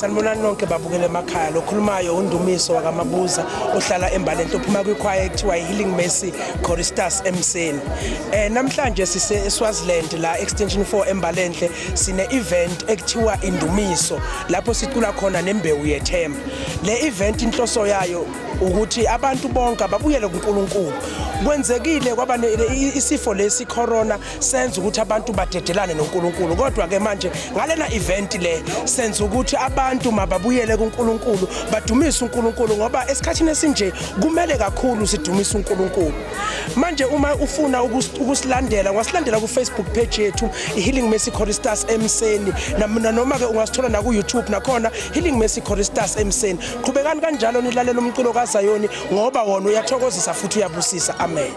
Sanibonani nonke babukele emakhaya lo khulumayo uNdumiso wakamabuza ohlala eMbalenhle ophuma kwichoir ekuthiwa Healing Mercy Choristers eMseni. Namhlanje sise eSwaziland la extension 4 eMbalenhle sine event ekuthiwa Indumiso lapho sicula khona neMbewu Yethemba. Le event inhloso yayo ukuthi abantu bonke babuyele kuNkulunkulu. Kwenzekile kwaba isifo lesi corona senza ukuthi abantu badedelane noNkulunkulu, kodwa ke manje ngalena event le senza ukuthi abantu mababuyele kuNkulunkulu badumise uNkulunkulu, ngoba esikhathini esinje kumele kakhulu sidumise uNkulunkulu. Manje uma ufuna ukusilandela ungasilandela ku Facebook page yethu Healing Mercy Choristers eMseni, noma ke ungasithola na ku YouTube nakhona Healing Mercy Choristers eMseni. Qhubekani kanjalo nilalela umculo kaZayoni ngoba wona uyathokozisa futhi uyabusisa. Amen.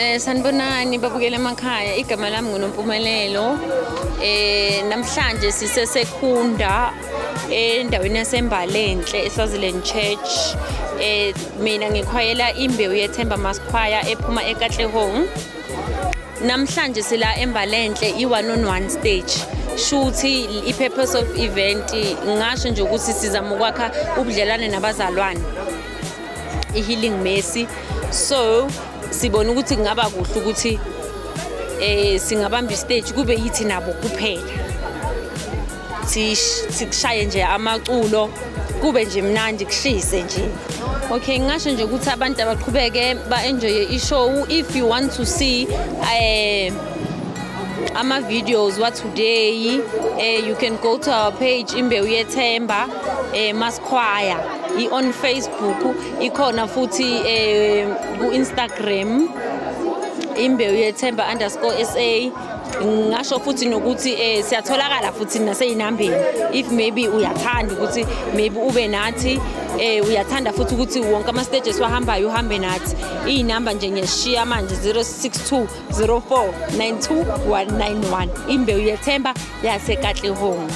Sanibonani babukela emakhaya, igama lami nguNompumelelo. Namhlanje sisesekhunda endaweni yaseMbalenhle eSwaziland Church. Mina ngikhwayela Imbewu Yethemba Choir ephuma eKatlehong. Namhlanje sila eMbalenhle i-1-on-1 stage. Shuthi i-purpose of event ngasho nje ukuthi sizama ukwakha ubudlelwane nabazalwane. I-healing mercy. So sibona ukuthi kungaba kuhle ukuthi singabamba istage kube yithi nabo kuphela. Sishaye nje amaculo kube nje mnandi kushise nje. Okay, ngasho nje ukuthi abantu abaqhubeke ba-enjoy i-show. If you want to see ama videos what today, you can go to our page Imbewu Yethemba Choir. On Facebook, ikhona futhi ku Instagram Imbewu Yethemba _SA. Ngasho futhi nokuthi siyatholakala futhi naseyinambeni. If maybe uyathanda ukuthi maybe ube nathi uyathanda futhi ukuthi wonke ama stages wahambayo uhambe nathi. Inamba nje ngiyashiya manje 062049291. Imbewu Yethemba yaseKatlehong.